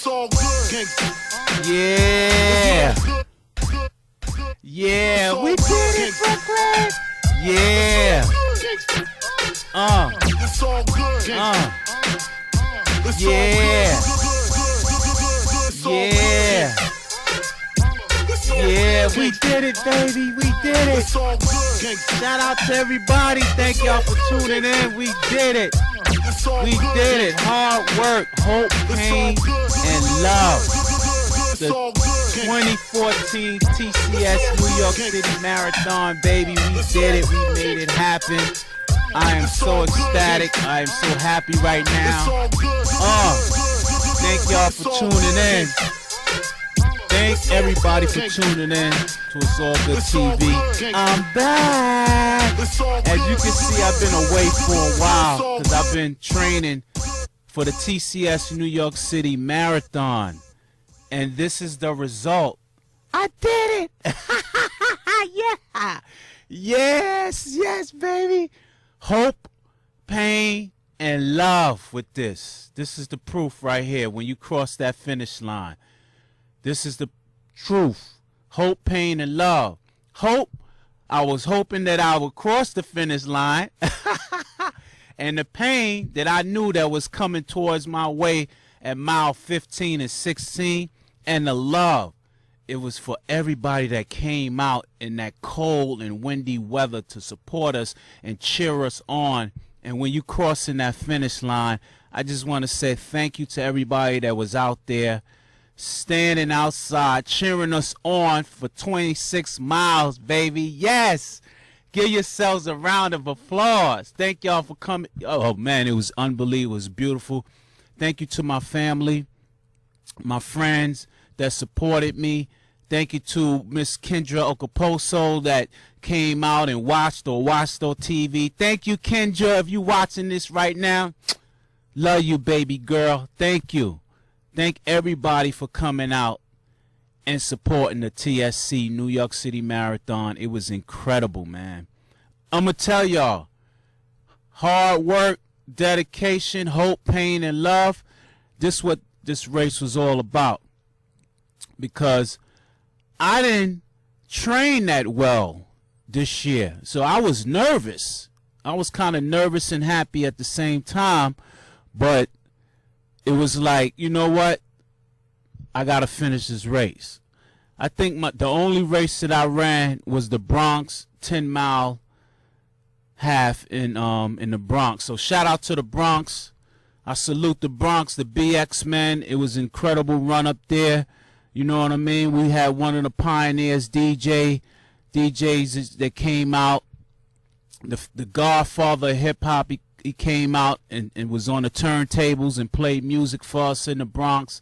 It's all good. Yeah. Yeah, we did it, Brooklyn. Yeah. It's all good. Yeah. Yeah. Yeah, we did it, baby. We did it. Shout out to everybody. Thank y'all for tuning in. We did it. We did it. Hard work, hope, pain, and love. The 2014 TCS New York City Marathon, baby. We did it. We made it happen. I am so ecstatic. I am so happy right now. Thank y'all for tuning in. Thank everybody for tuning in to Itsallgoodtv. I'm back. As you can see, I've been away for a while because I've been training for the TCS New York City Marathon. And this is the result. I did it. Yeah. Yes, baby. Hope, pain, and love with this. This is the proof right here when you cross that finish line. This is the truth. Hope, pain, and love. Hope, I was hoping that I would cross the finish line. And the pain that I knew that was coming towards my way at mile 15 and 16. And the love, it was for everybody that came out in that cold and windy weather to support us and cheer us on. And when you crossing that finish line, I just want to say thank you to everybody that was out there standing outside, cheering us on for 26 miles, baby. Yes. Give yourselves a round of applause. Thank y'all for coming. Oh, man, it was unbelievable. It was beautiful. Thank you to my family, my friends that supported me. Thank you to Miss Kendra Okaposo that came out and watched on TV. Thank you, Kendra, if you watching this right now. Love you, baby girl. Thank you. Thank everybody for coming out and supporting the TSC New York City Marathon. It was incredible, man. I'm going to tell y'all, hard work, dedication, hope, pain, and love, this is what this race was all about. Because I didn't train that well this year. So I was nervous. I was kind of nervous and happy at the same time. But it was like, you know what? I got to finish this race. I think the only race that I ran was the Bronx 10-mile half in the Bronx. So shout out to the Bronx. I salute the Bronx, the BX men. It was an incredible run up there. You know what I mean? We had one of the pioneers, DJs that came out. The godfather of hip-hop, he came out and was on the turntables and played music for us in the Bronx.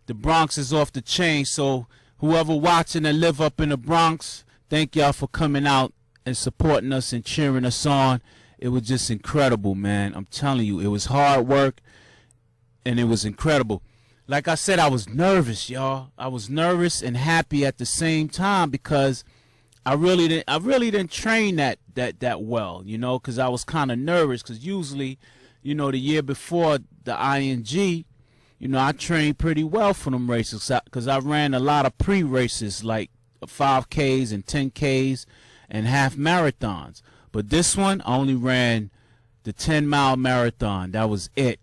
The Bronx is off the chain, so whoever watching and live up in the Bronx, thank y'all for coming out and supporting us and cheering us on. It was just incredible, man. I'm telling you, it was hard work, and it was incredible. Like I said, I was nervous, y'all. I was nervous and happy at the same time because I really didn't train that well, you know, because I was kind of nervous. Because usually, you know, the year before the ING, you know, I trained pretty well for them races because I ran a lot of pre-races like 5Ks and 10Ks and half marathons. But this one, I only ran the 10-mile marathon. That was it,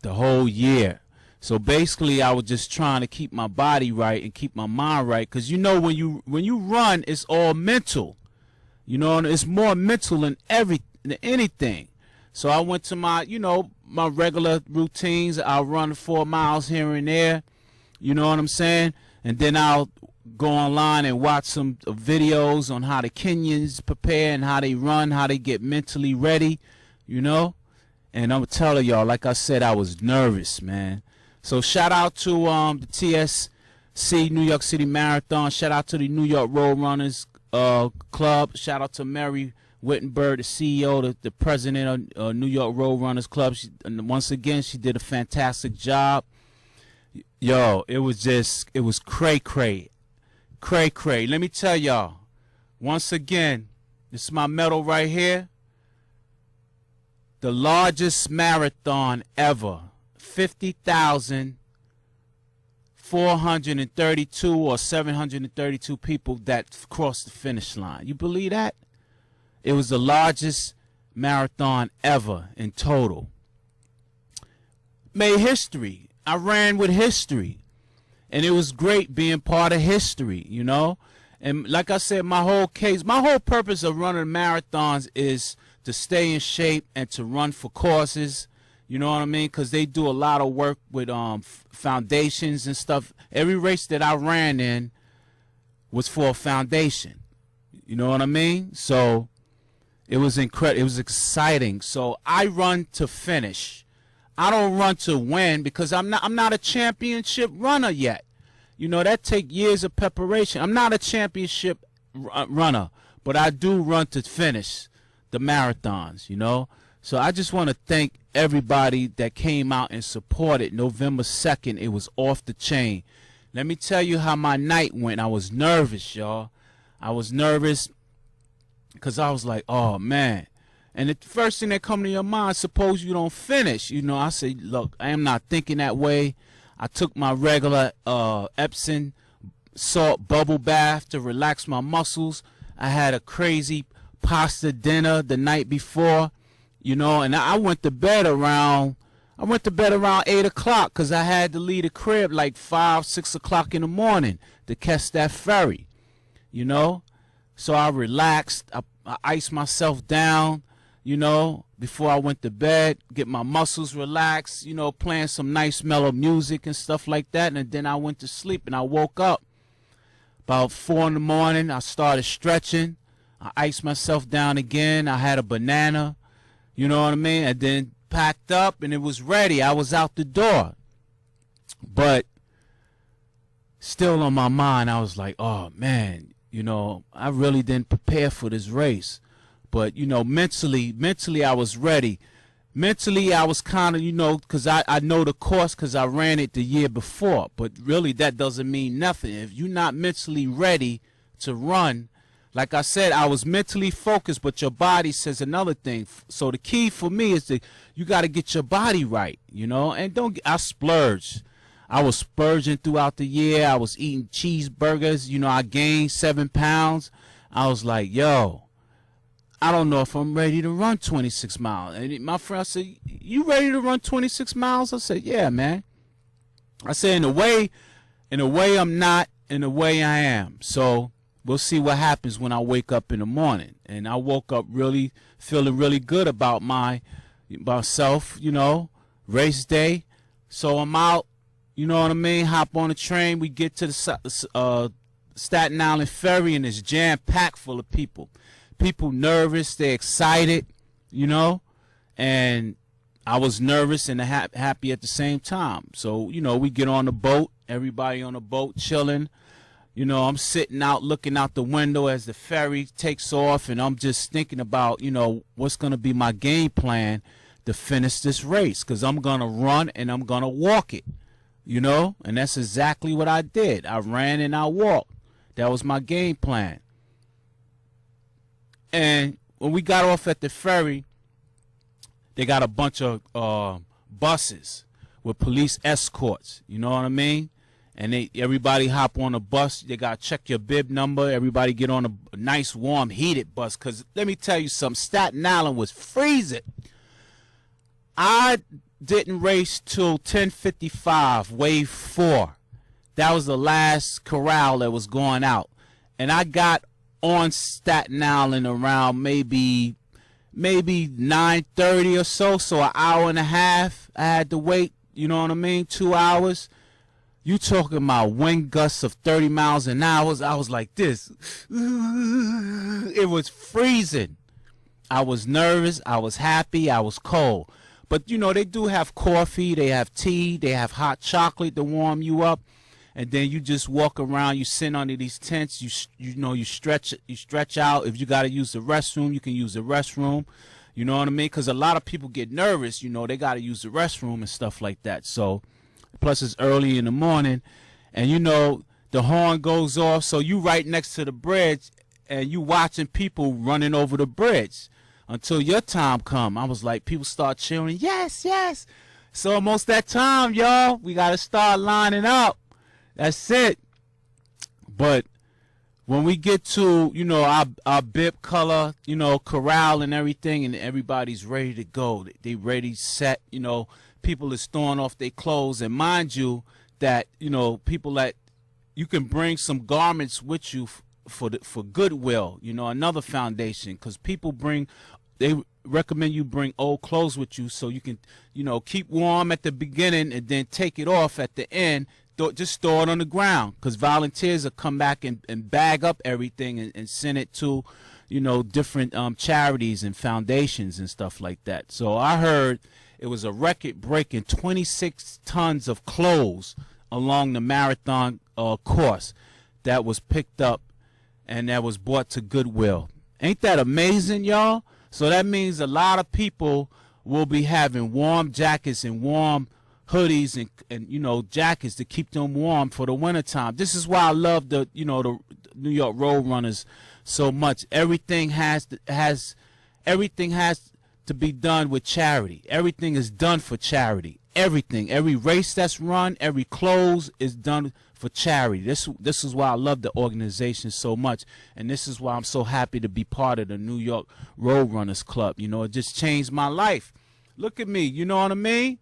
the whole year. So basically, I was just trying to keep my body right and keep my mind right, because you know when you run, it's all mental. You know, it's more mental than anything. So I went to my regular routines. I'll run 4 miles here and there. You know what I'm saying? And then I'll go online and watch some videos on how the Kenyans prepare and how they run, how they get mentally ready. You know, and I'm telling y'all, like I said, I was nervous, man. So shout out to the TSC New York City Marathon. Shout out to the New York Road Runners Club. Shout out to Mary Wittenberg, the CEO, the president of New York Road Runners Club. Once again, she did a fantastic job. Yo, it was cray-cray. Cray-cray. Let me tell y'all, once again, this is my medal right here. The largest marathon ever. 50,000 432 or 732 people that crossed the finish line. You believe that? It was the largest marathon ever in total. Made history. I ran with history. And it was great being part of history, you know? And like I said, my whole purpose of running marathons is to stay in shape and to run for causes. You know what I mean? Because they do a lot of work with foundations and stuff. Every race that I ran in was for a foundation. You know what I mean? So it was incredible. It was exciting. So I run to finish. I don't run to win because I'm not a championship runner yet. You know, that take years of preparation. I'm not a championship runner, but I do run to finish the marathons, you know. So I just want to thank everybody that came out and supported. November 2nd, it was off the chain. Let me tell you how my night went. I was nervous, y'all. I was nervous because I was like, oh, man. And the first thing that come to your mind, suppose you don't finish. You know, I said, look, I am not thinking that way. I took my regular Epsom salt bubble bath to relax my muscles. I had a crazy pasta dinner the night before, you know, and I went to bed around 8 o'clock because I had to leave the crib like 5, 6 o'clock in the morning to catch that ferry, you know. So I relaxed. I iced myself down, you know, before I went to bed, get my muscles relaxed, you know, playing some nice mellow music and stuff like that. And then I went to sleep and I woke up about 4 in the morning. I started stretching. I iced myself down again. I had a banana, you know what I mean? And then packed up and it was ready. I was out the door. But still on my mind, I was like, oh, man, you know, I really didn't prepare for this race. But, you know, mentally I was ready. Mentally, I was kind of, you know, because I know the course because I ran it the year before. But really, that doesn't mean nothing. If you're not mentally ready to run, like I said, I was mentally focused, but your body says another thing. So the key for me is that you got to get your body right, you know. And I splurged. I was splurging throughout the year. I was eating cheeseburgers. You know, I gained 7 pounds. I was like, yo, I don't know if I'm ready to run 26 miles. And my friend said, you ready to run 26 miles? I said, yeah, man. I said, in a way I'm not, in a way I am. So we'll see what happens when I wake up in the morning. And I woke up really feeling really good about myself, you know, race day. So I'm out, you know what I mean? Hop on the train. We get to the Staten Island ferry and it's jam-packed full of people. People nervous, they're excited, you know, and I was nervous and happy at the same time. So, you know, we get on the boat, everybody on the boat chilling. You know, I'm sitting out looking out the window as the ferry takes off, and I'm just thinking about, you know, what's going to be my game plan to finish this race, because I'm going to run and I'm going to walk it, you know, and that's exactly what I did. I ran and I walked. That was my game plan. And when we got off at the ferry, they got a bunch of buses with police escorts. You know what I mean? And everybody hop on a bus. They got to check your bib number. Everybody get on a nice, warm, heated bus. Because let me tell you something. Staten Island was freezing. I didn't race till 10:55, wave 4. That was the last corral that was going out. And I got on Staten Island around maybe 9:30 or so an hour and a half I had to wait, you know what I mean, 2 hours. You talking about wind gusts of 30 miles an hour. I was like this. It was freezing. I was nervous, I was happy, I was cold. But you know, they do have coffee, they have tea, they have hot chocolate to warm you up. And then you just walk around, you sit under these tents, you stretch out. If you got to use the restroom, you can use the restroom. You know what I mean? Because a lot of people get nervous, you know, they got to use the restroom and stuff like that. So, plus it's early in the morning, and you know, the horn goes off, so you right next to the bridge, and you watching people running over the bridge until your time come. I was like, people start cheering, yes, yes. So almost that time, y'all. We got to start lining up. That's it. But when we get to, you know, our bib color, you know, corral and everything, and everybody's ready to go. They ready, set, you know, people is throwing off their clothes. And mind you that, you know, people that you can bring some garments with you for Goodwill, you know, another foundation, because people they recommend you bring old clothes with you so you can, you know, keep warm at the beginning and then take it off at the end. Just store it on the ground, because volunteers will come back and bag up everything and send it to, you know, different charities and foundations and stuff like that. So I heard it was a record-breaking 26 tons of clothes along the marathon course that was picked up and that was brought to Goodwill. Ain't that amazing, y'all? So that means a lot of people will be having warm jackets and warm hoodies and you know, jackets to keep them warm for the wintertime. This is why I love the, you know, the New York Road Runners so much. Everything has to be done with charity. Everything is done for charity. Everything, every race that's run, every clothes is done for charity. This is why I love the organization so much, and this is why I'm so happy to be part of the New York Road Runners Club. You know, it just changed my life. Look at me, you know what I mean?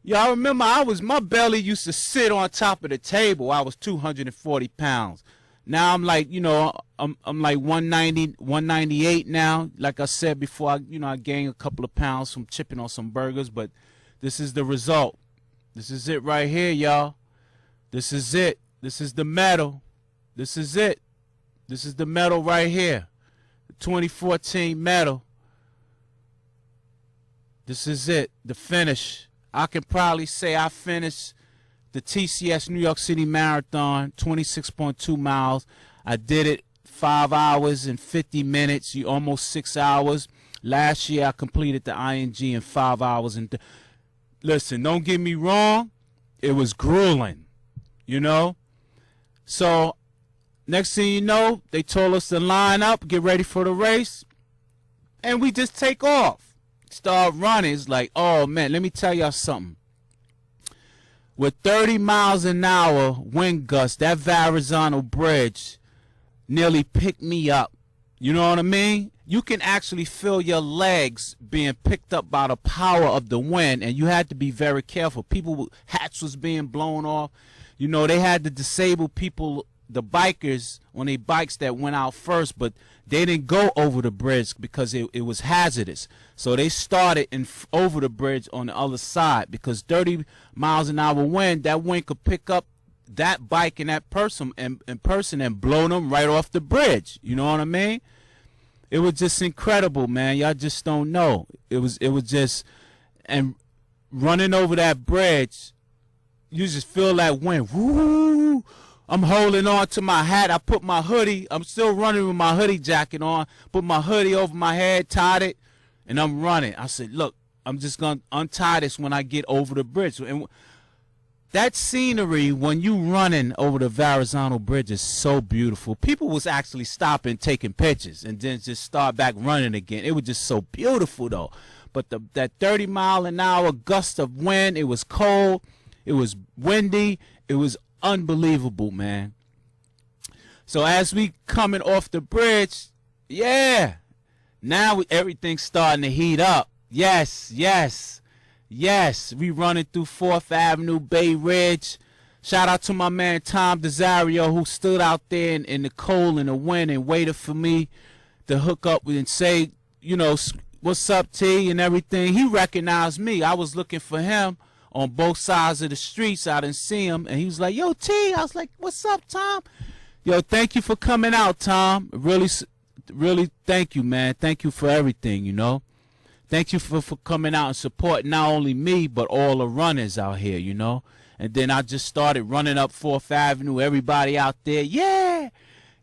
Y'all remember my belly used to sit on top of the table. I was 240 pounds. Now I'm like, you know, I'm like 190, 198 now. Like I said before, I gained a couple of pounds from chipping on some burgers, but this is the result. This is it right here, y'all. This is it. This is the medal. This is it. This is the medal right here. The 2014 medal. This is it. The finish. I can probably say I finished the TCS New York City Marathon, 26.2 miles. I did it 5 hours and 50 minutes, almost 6 hours. Last year I completed the ING in 5 hours. And listen, don't get me wrong, it was grueling, you know. So next thing you know, they told us to line up, get ready for the race, and we just take off. Start running. It's like, oh man, let me tell y'all something. With 30 miles an hour wind gusts, that Verrazano Bridge nearly picked me up. You know what I mean? You can actually feel your legs being picked up by the power of the wind, and you had to be very careful. Hats was being blown off. You know, they had the disabled people, the bikers on their bikes that went out first, but they didn't go over the bridge because it was hazardous. So they started over the bridge on the other side, because 30 miles an hour wind, that wind could pick up that bike and that person and blow them right off the bridge. You know what I mean? It was just incredible, man. Y'all just don't know. It was just, and running over that bridge, you just feel that wind. Woo! I'm holding on to my hat. I put my hoodie. I'm still running with my hoodie jacket on. Put my hoodie over my head, tied it, and I'm running. I said, look, I'm just going to untie this when I get over the bridge. And that scenery when you running over the Verrazano Bridge is so beautiful. People was actually stopping, taking pictures, and then just start back running again. It was just so beautiful, though. But that 30 mile an hour gust of wind, it was cold, it was windy, it was unbelievable, man. So as we coming off the bridge, yeah, now everything's starting to heat up. Yes, we running through 4th Avenue, Bay Ridge. Shout out to my man Tom Desario, who stood out there in the cold and the wind and waited for me to hook up and say, you know, what's up, T, and everything. He recognized me. I was looking for him on both sides of the streets. I didn't see him, and he was like, yo, T. I was like, what's up, Tom? Yo, thank you for coming out, Tom. Really thank you, man. Thank you for everything, you know. Thank you for coming out and supporting not only me, but all the runners out here, you know. And then I just started running up 4th Avenue, everybody out there, yeah,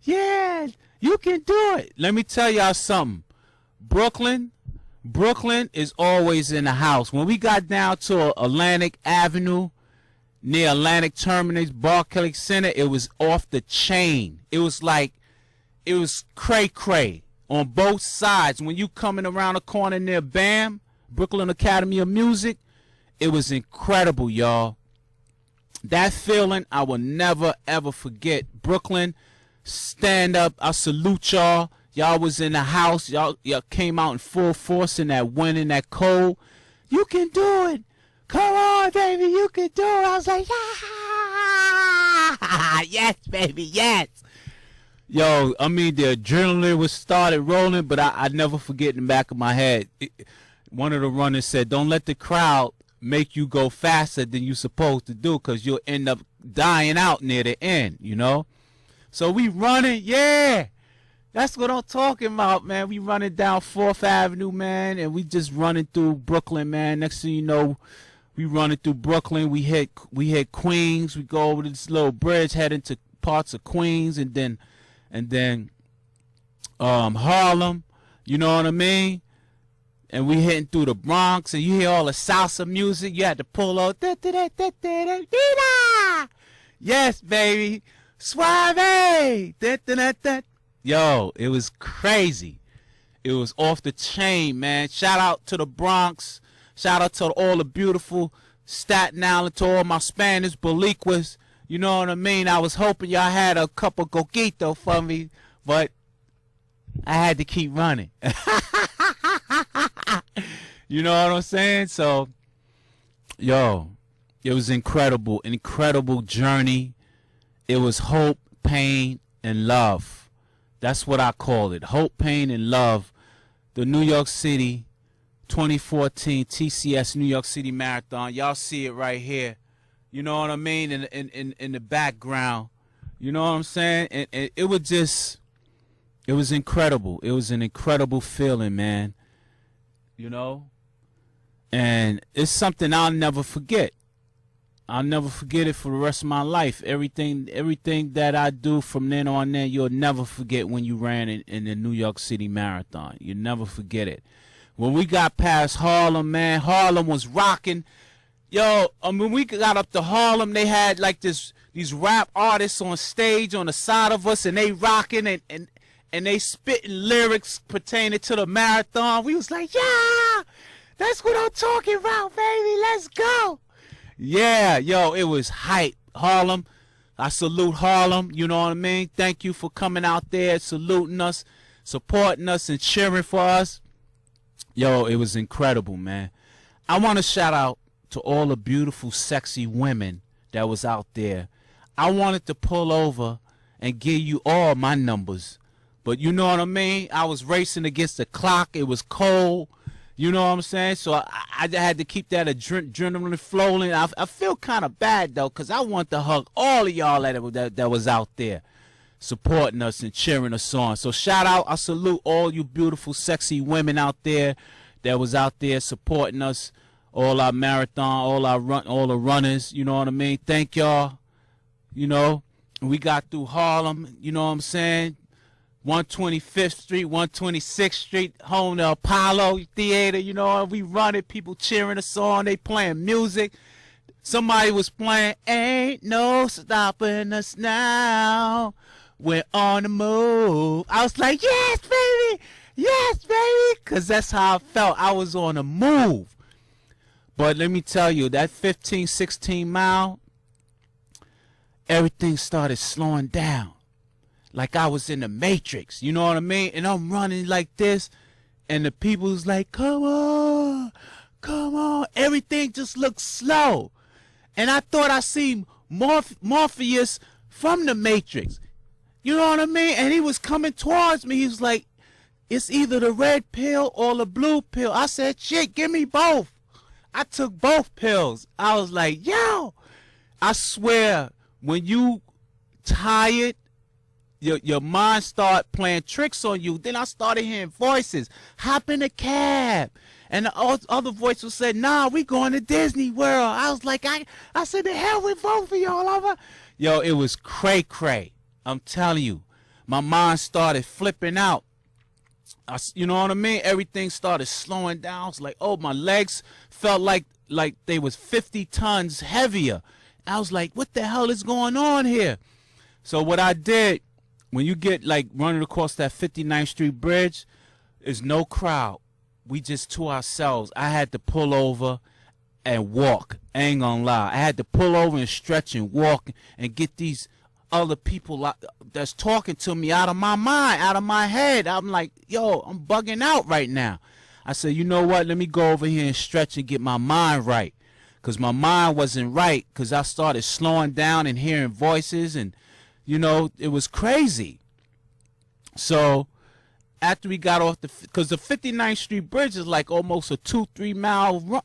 you can do it. Let me tell y'all something. Brooklyn is always in the house. When we got down to Atlantic Avenue, near Atlantic Terminus, Barclays Center, it was off the chain. It was cray-cray on both sides. When you coming around the corner near BAM, Brooklyn Academy of Music, it was incredible, y'all. That feeling I will never, ever forget. Brooklyn, stand up. I salute y'all. Y'all was in the house. Y'all came out in full force in that wind and that cold. You can do it. Come on, baby. You can do it. I was like, yeah. Yes, baby. Yes. Yo, I mean, the adrenaline was started rolling, but I never forget in the back of my head. One of the runners said, don't let the crowd make you go faster than you're supposed to do, because you'll end up dying out near the end, you know? So we running, yeah. That's what I'm talking about, man. We running down 4th Avenue, man, and we just running through Brooklyn, man. Next thing you know, we running through Brooklyn. We hit Queens. We go over this little bridge, head into parts of Queens, and then Harlem, you know what I mean? And we hitting through the Bronx, and you hear all the salsa music. You had to pull out. Yes, baby. Suave. Yo, it was crazy. It was off the chain, man. Shout out to the Bronx. Shout out to all the beautiful Staten Island, to all my Spanish Boricuas. You know what I mean? I was hoping y'all had a couple coquito for me, but I had to keep running. You know what I'm saying? So, yo, it was incredible journey. It was hope, pain, and love. That's what I call it. Hope, pain, and love. The New York City 2014 TCS New York City Marathon. Y'all see it right here. You know what I mean? In the background. You know what I'm saying? And it was incredible. It was an incredible feeling, man. You know? And it's something I'll never forget. I'll never forget it for the rest of my life. Everything that I do from then on, you'll never forget when you ran in the New York City Marathon. You'll never forget it. When we got past Harlem, man, Harlem was rocking. Yo, when we got up to Harlem, they had like these rap artists on stage on the side of us, and they rocking and they spitting lyrics pertaining to the marathon. We was like, yeah, that's what I'm talking about, baby. Let's go. Yeah, yo, it was hype. Harlem, I salute Harlem, you know what I mean? Thank you for coming out there, saluting us, supporting us, and cheering for us. Yo, it was incredible, man. I want to shout out to all the beautiful, sexy women that was out there. I wanted to pull over and give you all my numbers, but you know what I mean? I was racing against the clock. It was cold. You know what I'm saying? So I had to keep that adrenaline flowing. I feel kind of bad, though, because I want to hug all of y'all that was out there supporting us and cheering us on. So shout out. I salute all you beautiful, sexy women out there that was out there supporting us, all our marathon, all the runners. You know what I mean? Thank y'all. You know, we got through Harlem. You know what I'm saying? 125th Street, 126th Street, home to Apollo Theater, you know, we run it, people cheering us on, they playing music. Somebody was playing, ain't no stopping us now, we're on the move. I was like, yes, baby, because that's how I felt. I was on the move. But let me tell you, that 15, 16 mile, everything started slowing down. Like I was in the Matrix, you know what I mean? And I'm running like this, and the people's like, come on. Everything just looks slow. And I thought I seen Morpheus from the Matrix. You know what I mean? And he was coming towards me. He was like, it's either the red pill or the blue pill. I said, shit, give me both. I took both pills. I was like, yo, I swear, when you tired, your mind start playing tricks on you. Then I started hearing voices. Hop in a cab. And the other voice would say, nah, we going to Disney World. I was like, I said, the hell with both of y'all. Yo, it was cray-cray. I'm telling you. My mind started flipping out. You know what I mean? Everything started slowing down. I was like, oh, my legs felt like they was 50 tons heavier. I was like, what the hell is going on here? So what I did, when you get like running across that 59th Street Bridge, there's no crowd. We just to ourselves. I had to pull over, and walk. I ain't gonna lie. I had to pull over and stretch and walk and get these other people that's talking to me out of my mind, out of my head. I'm like, yo, I'm bugging out right now. I said, you know what? Let me go over here and stretch and get my mind right. Because my mind wasn't right, because I started slowing down and hearing voices, and, you know, it was crazy. So after we got off because the 59th Street Bridge is like almost a 2-3 mile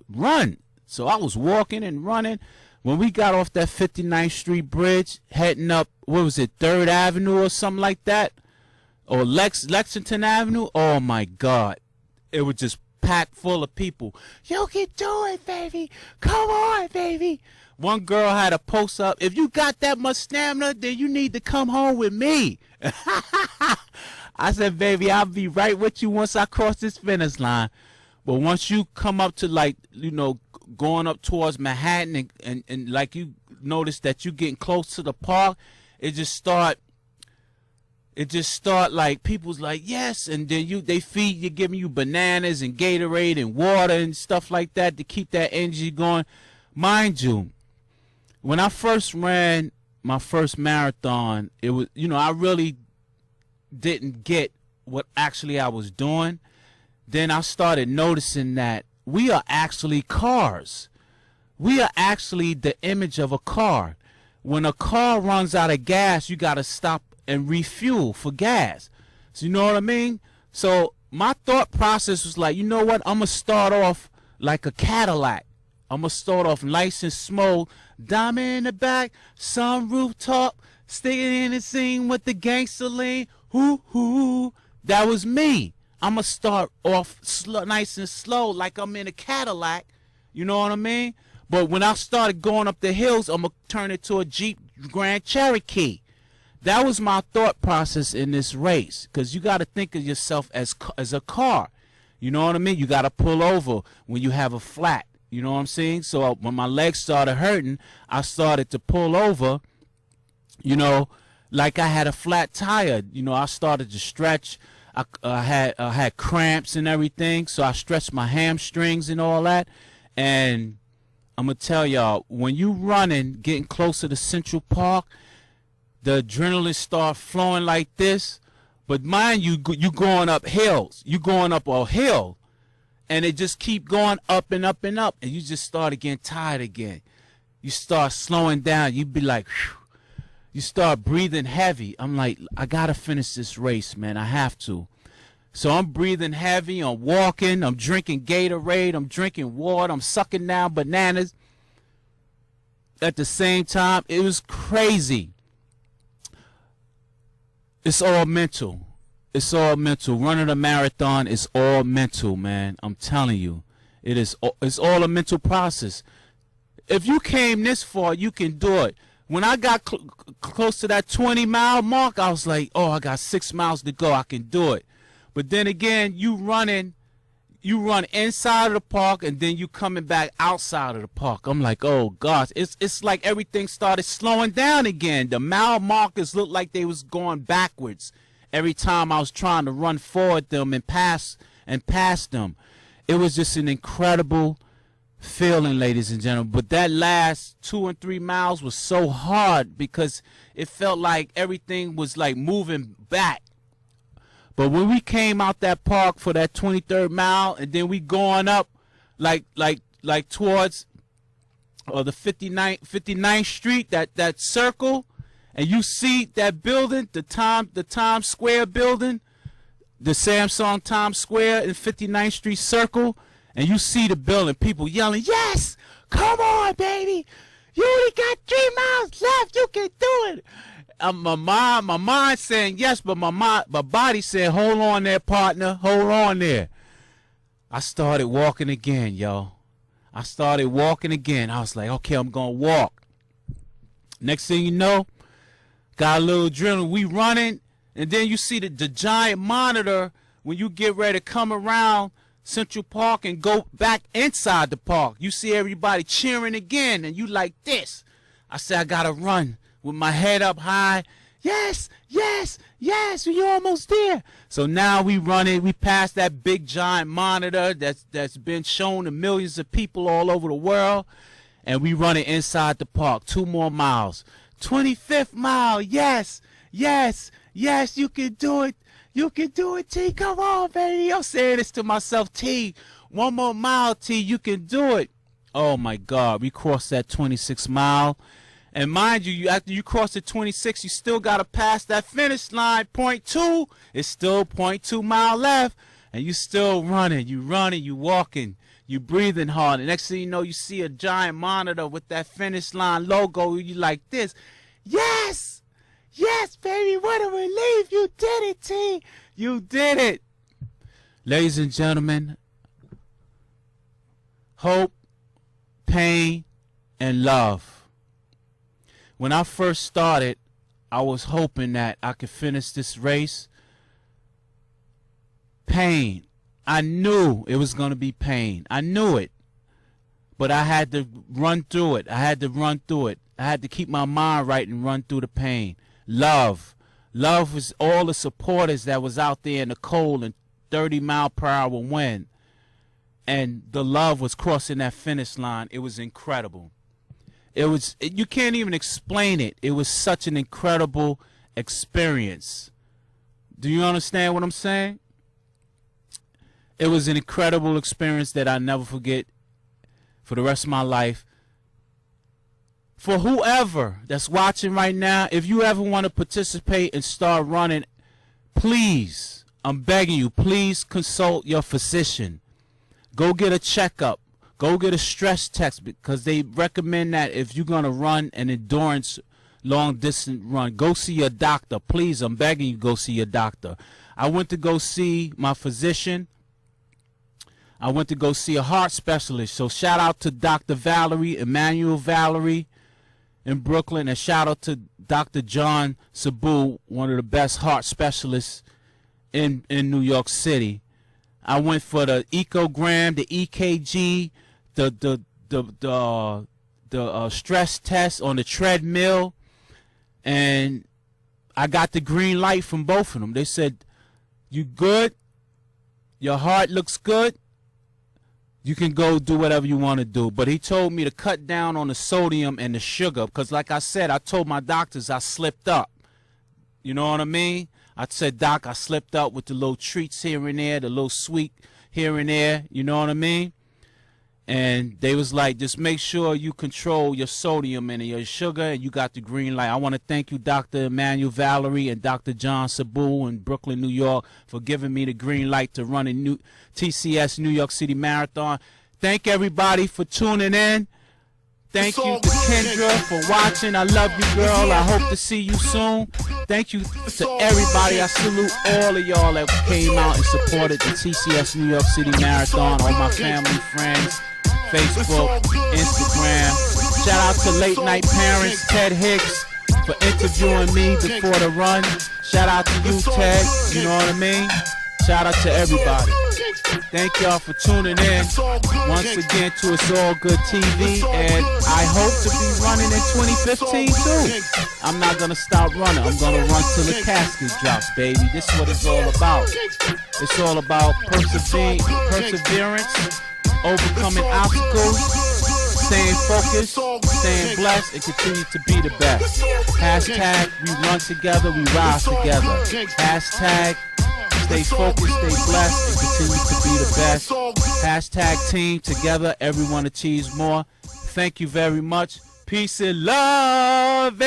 run. So I was walking and running. When we got off that 59th Street Bridge, heading up, what was it, 3rd Avenue or something like that? Or Lexington Avenue? Oh, my God. It was just packed full of people. You can do it, baby. Come on, baby. One girl had a post up. If you got that much stamina, then you need to come home with me. I said, baby, I'll be right with you once I cross this finish line. But once you come up to, like, you know, going up towards Manhattan and like you notice that you getting close to the park, it just start like people's like, yes, and then they feed you, giving you bananas and Gatorade and water and stuff like that to keep that energy going. Mind you, when I first ran my first marathon, it was, you know, I really didn't get what actually I was doing. Then I started noticing that we are actually cars. We are actually the image of a car. When a car runs out of gas, you got to stop and refuel for gas. So you know what I mean? So my thought process was like, you know what? I'm going to start off like a Cadillac. I'm going to start off nice and smooth. Diamond in the back, sun rooftop, sticking in the scene with the gangster lean. Hoo hoo. That was me. I'm going to start off nice and slow like I'm in a Cadillac. You know what I mean? But when I started going up the hills, I'm going to turn it to a Jeep Grand Cherokee. That was my thought process in this race, because you got to think of yourself as a car. You know what I mean? You got to pull over when you have a flat. You know what I'm saying? So when my legs started hurting, I started to pull over, you know, like I had a flat tire. You know, I started to stretch. I had cramps and everything, so I stretched my hamstrings and all that. And I'm going to tell y'all, when you running, getting closer to Central Park, the adrenaline start flowing like this. But mind you, you going up hills. You going up a hill. And it just keep going up and up and up. And you just start getting tired again. You start slowing down. You be like, whew. You start breathing heavy. I'm like, I got to finish this race, man. I have to. So I'm breathing heavy. I'm walking. I'm drinking Gatorade. I'm drinking water. I'm sucking down bananas. At the same time, it was crazy. It's all mental. It's all mental. Running a marathon is all mental, man. I'm telling you. It's all a mental process. If you came this far, you can do it. When I got close to that 20-mile mark, I was like, oh, I got 6 miles to go. I can do it. But then again, you run inside of the park, and then you coming back outside of the park. I'm like, oh, gosh. It's like everything started slowing down again. The mile markers looked like they was going backwards every time I was trying to run forward them and pass them. It was just an incredible feeling, ladies and gentlemen. But that last 2 and 3 miles was so hard because it felt like everything was like moving back. But when we came out that park for that 23rd mile, and then we going up like towards the 59th Street, that circle, and you see that building, the Times Square building, the Samsung Times Square in 59th Street Circle, and you see the building, people yelling, yes, come on, baby, you only got 3 miles left, you can do it. My mind saying yes, but my body saying, hold on there, partner, hold on there. I started walking again, yo. I started walking again. I was like, okay, I'm going to walk. Next thing you know, got a little adrenaline. We running, and then you see the giant monitor when you get ready to come around Central Park and go back inside the park. You see everybody cheering again, and you like this. I said, I got to run with my head up high. Yes, yes, yes, we almost there. So now we running, we passed that big giant monitor that's been shown to millions of people all over the world, and we running inside the park. 2 more miles. 25th mile, yes, yes, yes, you can do it. You can do it, T. Come on, baby. I'm saying this to myself, T. 1 more mile, T. You can do it. Oh, my God. We crossed that 26 mile. And mind you, after you cross the 26, you still got to pass that finish line. Point 2. It's still 0.2 mile left. And you still running. You running. You walking. You breathing hard. And next thing you know, you see a giant monitor with that finish line logo. You like this. Yes! Yes, baby, what a relief. You did it, T. You did it. Ladies and gentlemen, hope, pain, and love. When I first started, I was hoping that I could finish this race. Pain. I knew it was going to be pain. I knew it. But I had to run through it. I had to run through it. I had to keep my mind right and run through the pain. Love. Love was all the supporters that was out there in the cold and 30-mile-per-hour wind. And the love was crossing that finish line. It was incredible. You can't even explain it. It was such an incredible experience. Do you understand what I'm saying? It was an incredible experience that I'll never forget for the rest of my life. For whoever that's watching right now, if you ever want to participate and start running, please, I'm begging you, please consult your physician. Go get a checkup. Go get a stress test, because they recommend that if you're going to run an endurance long-distance run, go see your doctor. Please, I'm begging you, go see your doctor. I went to go see my physician. I went to go see a heart specialist. So shout out to Dr. Emmanuel Valerie in Brooklyn, and shout out to Dr. John Sabu, one of the best heart specialists in New York City. I went for the echogram, the EKG, the stress test on the treadmill, and I got the green light from both of them. They said, "You good? Your heart looks good. You can go do whatever you want to do." But he told me to cut down on the sodium and the sugar, because like I said, I told my doctors I slipped up. You know what I mean? I said, "Doc, I slipped up with the little treats here and there, the little sweet here and there." You know what I mean? And they was like, "Just make sure you control your sodium and your sugar, and you got the green light." I want to thank you, Dr. Emmanuel Valerie and Dr. John Sabu in Brooklyn, New York, for giving me the green light to run a new TCS New York City Marathon. Thank everybody for tuning in. Thank you to Kendra for watching. I love you, girl. I hope to see you soon. Thank you to everybody. I salute all of y'all that came out and supported the TCS New York City Marathon. All my family, friends, Facebook, Instagram. Shout out to Late Night Parents, Ted Hicks, for interviewing me before the run. Shout out to you, Ted. You know what I mean? Shout out to everybody. Thank y'all for tuning in once again to It's All Good TV, and I hope to be running in 2015 too. I'm not gonna stop running. I'm gonna run till the casket drops, baby. This is what it's all about. It's all about perseverance, overcoming obstacles, staying focused, staying blessed, and continue to be the best. Hashtag we run together, we rise together. Hashtag stay focused, stay blessed, and continue to be the best. Hashtag team together, everyone achieves more. Thank you very much. Peace and love.